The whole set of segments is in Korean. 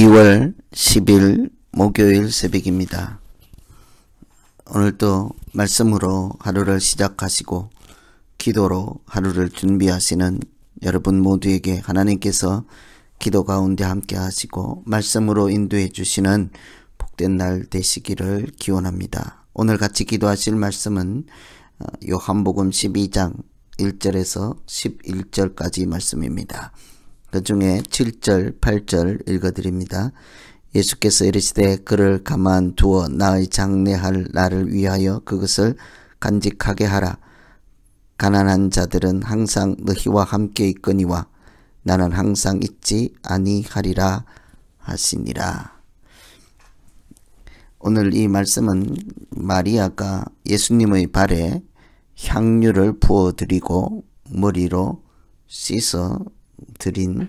2월 10일 목요일 새벽입니다. 오늘도 말씀으로 하루를 시작하시고 기도로 하루를 준비하시는 여러분 모두에게 하나님께서 기도 가운데 함께 하시고 말씀으로 인도해 주시는 복된 날 되시기를 기원합니다. 오늘 같이 기도하실 말씀은 요한복음 12장 1절에서 11절까지 말씀입니다. 그 중에 7절, 8절 읽어드립니다. 예수께서 이르시되 그를 가만두어 나의 장례할 날을 위하여 그것을 간직하게 하라. 가난한 자들은 항상 너희와 함께 있거니와 나는 항상 있지 아니하리라 하시니라. 오늘 이 말씀은 마리아가 예수님의 발에 향유를 부어드리고 머리로 씻어 드린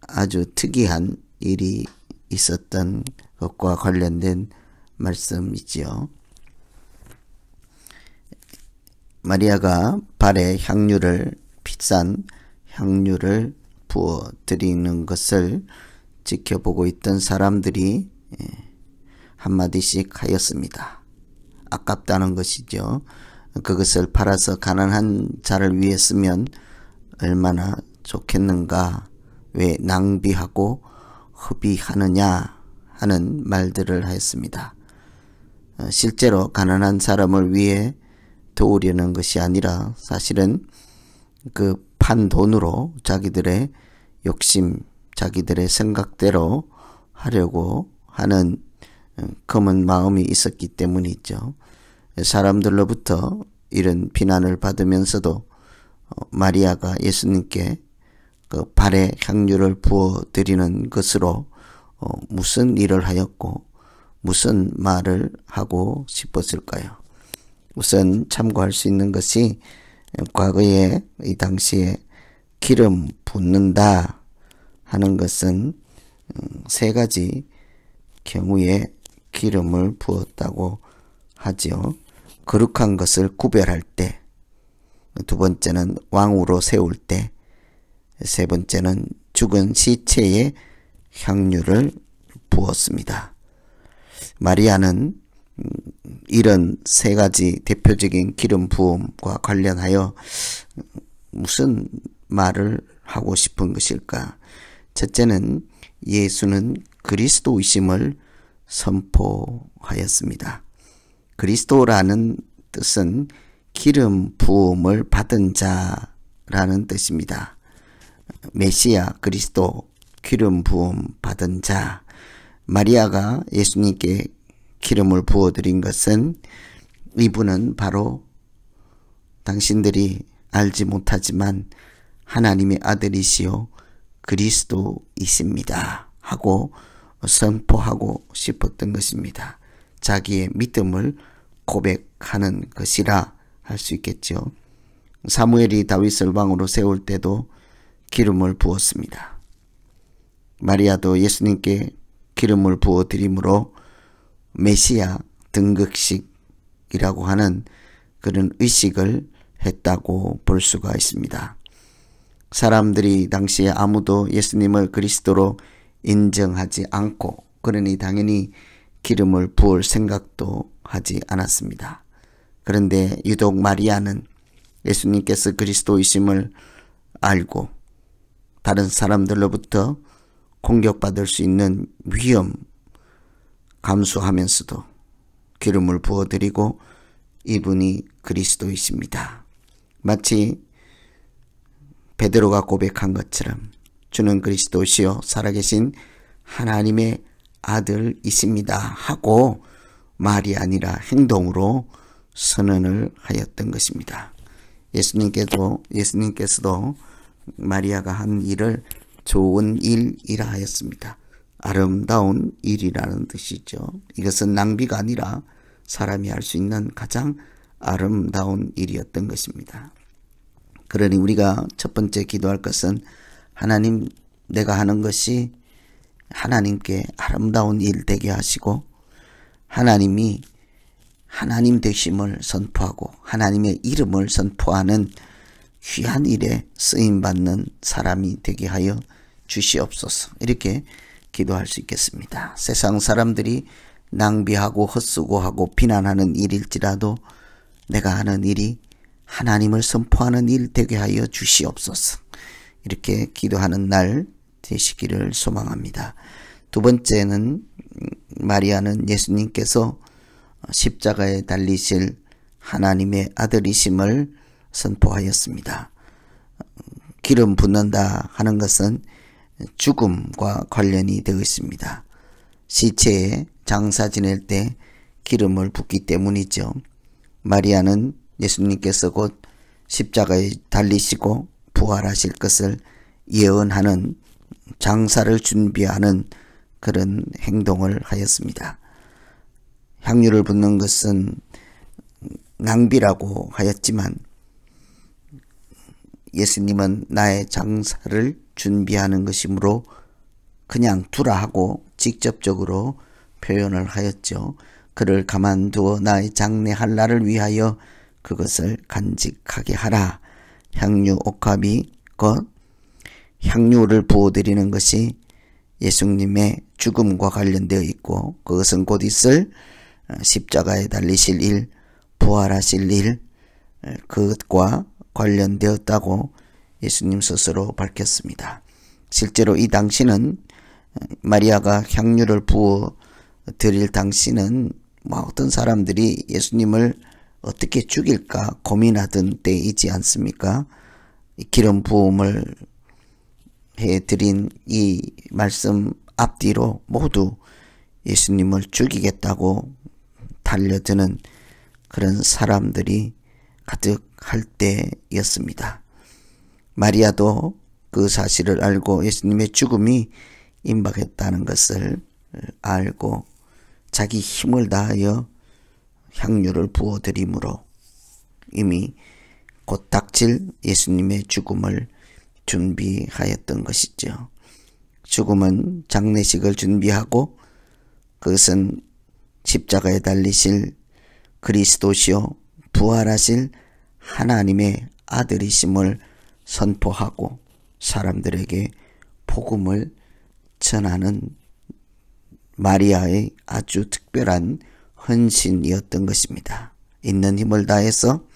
아주 특이한 일이 있었던 것과 관련된 말씀이지요. 마리아가 발에 비싼 향유를 부어 드리는 것을 지켜보고 있던 사람들이 한마디씩 하였습니다. 아깝다는 것이죠. 그것을 팔아서 가난한 자를 위해 쓰면 얼마나 좋겠는가, 왜 낭비하고 허비하느냐 하는 말들을 하였습니다. 실제로 가난한 사람을 위해 도우려는 것이 아니라 사실은 그 판 돈으로 자기들의 욕심, 자기들의 생각대로 하려고 하는 검은 마음이 있었기 때문이죠. 사람들로부터 이런 비난을 받으면서도 마리아가 예수님께 그 발에 향유를 부어 드리는 것으로 무슨 일을 하였고 무슨 말을 하고 싶었을까요? 우선 참고할 수 있는 것이 과거에 이 당시에 기름 붓는다 하는 것은 세 가지 경우에 기름을 부었다고 하지요. 거룩한 것을 구별할 때, 두 번째는 왕으로 세울 때, 세 번째는 죽은 시체에 향유를 부었습니다. 마리아는 이런 세 가지 대표적인 기름 부음과 관련하여 무슨 말을 하고 싶은 것일까? 첫째는 예수는 그리스도이심을 선포하였습니다. 그리스도라는 뜻은 기름 부음을 받은 자라는 뜻입니다. 메시아, 그리스도, 기름 부음 받은 자. 마리아가 예수님께 기름을 부어드린 것은 이분은 바로 당신들이 알지 못하지만 하나님의 아들이시요 그리스도이십니다 하고 선포하고 싶었던 것입니다. 자기의 믿음을 고백하는 것이라 할 수 있겠죠. 사무엘이 다윗을 왕으로 세울 때도 기름을 부었습니다. 마리아도 예수님께 기름을 부어드림으로 메시아 등극식이라고 하는 그런 의식을 했다고 볼 수가 있습니다. 사람들이 당시에 아무도 예수님을 그리스도로 인정하지 않고 그러니 당연히 기름을 부을 생각도 하지 않았습니다. 그런데 유독 마리아는 예수님께서 그리스도이심을 알고 다른 사람들로부터 공격받을 수 있는 위험 감수하면서도 기름을 부어드리고 이분이 그리스도이십니다. 마치 베드로가 고백한 것처럼 주는 그리스도시요 살아계신 하나님의 아들이십니다 하고 말이 아니라 행동으로 선언을 하였던 것입니다. 예수님께서도 마리아가 한 일을 좋은 일이라 하였습니다. 아름다운 일이라는 뜻이죠. 이것은 낭비가 아니라 사람이 할 수 있는 가장 아름다운 일이었던 것입니다. 그러니 우리가 첫 번째 기도할 것은 하나님, 내가 하는 것이 하나님께 아름다운 일 되게 하시고 하나님이 하나님 되심을 선포하고 하나님의 이름을 선포하는 귀한 일에 쓰임받는 사람이 되게 하여 주시옵소서. 이렇게 기도할 수 있겠습니다. 세상 사람들이 낭비하고 헛수고하고 비난하는 일일지라도 내가 하는 일이 하나님을 선포하는 일 되게 하여 주시옵소서. 이렇게 기도하는 날 되시기를 소망합니다. 두 번째는 마리아는 예수님께서 십자가에 달리실 하나님의 아들이심을 선포하였습니다. 기름 붓는다 하는 것은 죽음과 관련이 되어 있습니다. 시체에 장사 지낼 때 기름을 붓기 때문이죠. 마리아는 예수님께서 곧 십자가에 달리시고 부활하실 것을 예언하는 장사를 준비하는 그런 행동을 하였습니다. 향유를 붓는 것은 낭비라고 하였지만 예수님은 나의 장사를 준비하는 것이므로 그냥 두라 하고 직접적으로 표현을 하였죠. 그를 가만두어 나의 장례할 날을 위하여 그것을 간직하게 하라. 향유 옥합이 곧 향유를 부어드리는 것이 예수님의 죽음과 관련되어 있고 그것은 곧 있을 십자가에 달리실 일, 부활하실 일, 그것과 관련되었다고 예수님 스스로 밝혔습니다. 실제로 이 당시는 마리아가 향유를 부어 드릴 당시는 어떤 사람들이 예수님을 어떻게 죽일까 고민하던 때이지 않습니까? 기름 부음을 해드린 이 말씀 앞뒤로 모두 예수님을 죽이겠다고 달려드는 그런 사람들이 가득할 때였습니다. 마리아도 그 사실을 알고 예수님의 죽음이 임박했다는 것을 알고 자기 힘을 다하여 향유를 부어드림으로 이미 곧 닥칠 예수님의 죽음을 준비하였던 것이죠. 죽음은 장례식을 준비하고 그것은 십자가에 달리실 그리스도시요 부활하실 하나님의 아들이심을 선포하고 사람들에게 복음을 전하는 마리아의 아주 특별한 헌신이었던 것입니다. 있는 힘을 다해서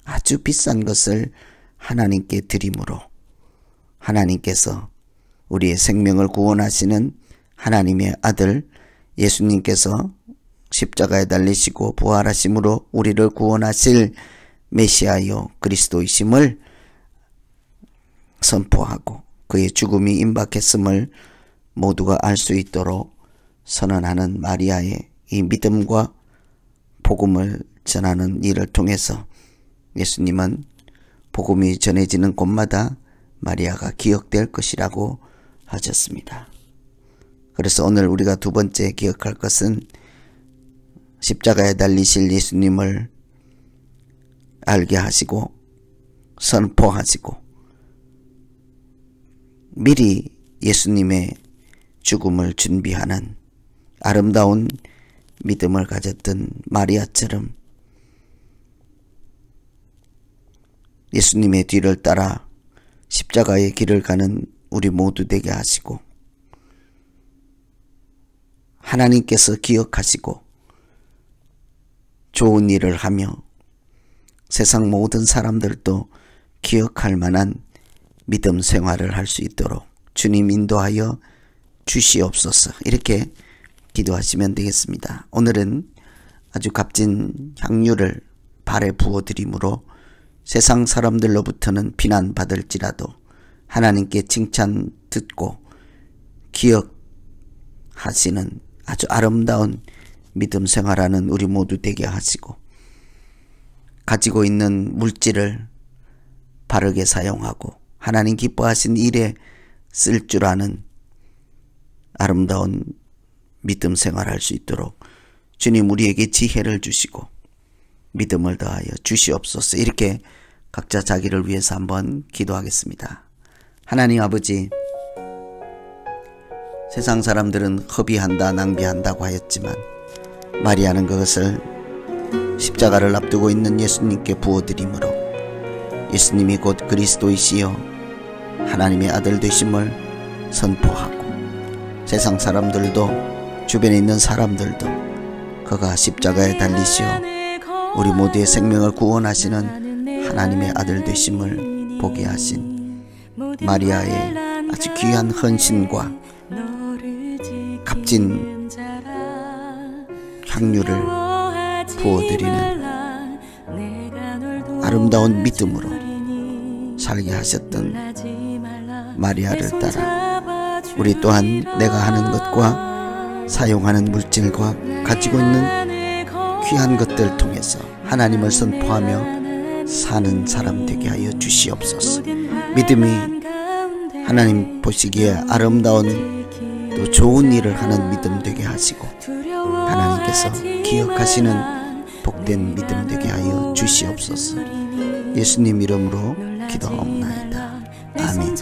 아주 비싼 것을 하나님께 드림으로 하나님께서 우리의 생명을 구원하시는 하나님의 아들 예수님께서 십자가에 달리시고 부활하심으로 우리를 구원하실 메시아요 그리스도이심을 선포하고 그의 죽음이 임박했음을 모두가 알 수 있도록 선언하는 마리아의 이 믿음과 복음을 전하는 일을 통해서 예수님은 복음이 전해지는 곳마다 마리아가 기억될 것이라고 하셨습니다. 그래서 오늘 우리가 두 번째 기억할 것은 십자가에 달리실 예수님을 알게 하시고 선포하시고 미리 예수님의 죽음을 준비하는 아름다운 믿음을 가졌던 마리아처럼 예수님의 뒤를 따라 십자가의 길을 가는 우리 모두 되게 하시고 하나님께서 기억하시고 좋은 일을 하며 세상 모든 사람들도 기억할 만한 믿음 생활을 할 수 있도록 주님 인도하여 주시옵소서. 이렇게 기도하시면 되겠습니다. 오늘은 아주 값진 향유를 발에 부어드림으로 세상 사람들로부터는 비난받을지라도 하나님께 칭찬 듣고 기억하시는 아주 아름다운 믿음 생활하는 우리 모두 되게 하시고 가지고 있는 물질을 바르게 사용하고 하나님 기뻐하신 일에 쓸 줄 아는 아름다운 믿음 생활할 수 있도록 주님 우리에게 지혜를 주시고 믿음을 더하여 주시옵소서. 이렇게 각자 자기를 위해서 한번 기도하겠습니다. 하나님 아버지, 세상 사람들은 허비한다 낭비한다고 하였지만 마리아는 그것을 십자가를 앞두고 있는 예수님께 부어드림으로 예수님이 곧 그리스도이시여 하나님의 아들 되심을 선포하고 세상 사람들도 주변에 있는 사람들도 그가 십자가에 달리시어 우리 모두의 생명을 구원하시는 하나님의 아들 되심을 보게 하신 마리아의 아주 귀한 헌신과 값진 향유를 부어드리는 아름다운 믿음으로 살게 하셨던 마리아를 따라 우리 또한 내가 하는 것과 사용하는 물질과 가지고 있는 귀한 것들을 통해서 하나님을 선포하며 사는 사람 되게 하여 주시옵소서. 믿음이 하나님 보시기에 아름다운 또 좋은 일을 하는 믿음 되게 하시고 하나님께서 기억하시는 복된 믿음 되게 하여 주시옵소서. 예수님 이름으로 기도하옵나이다. 아멘.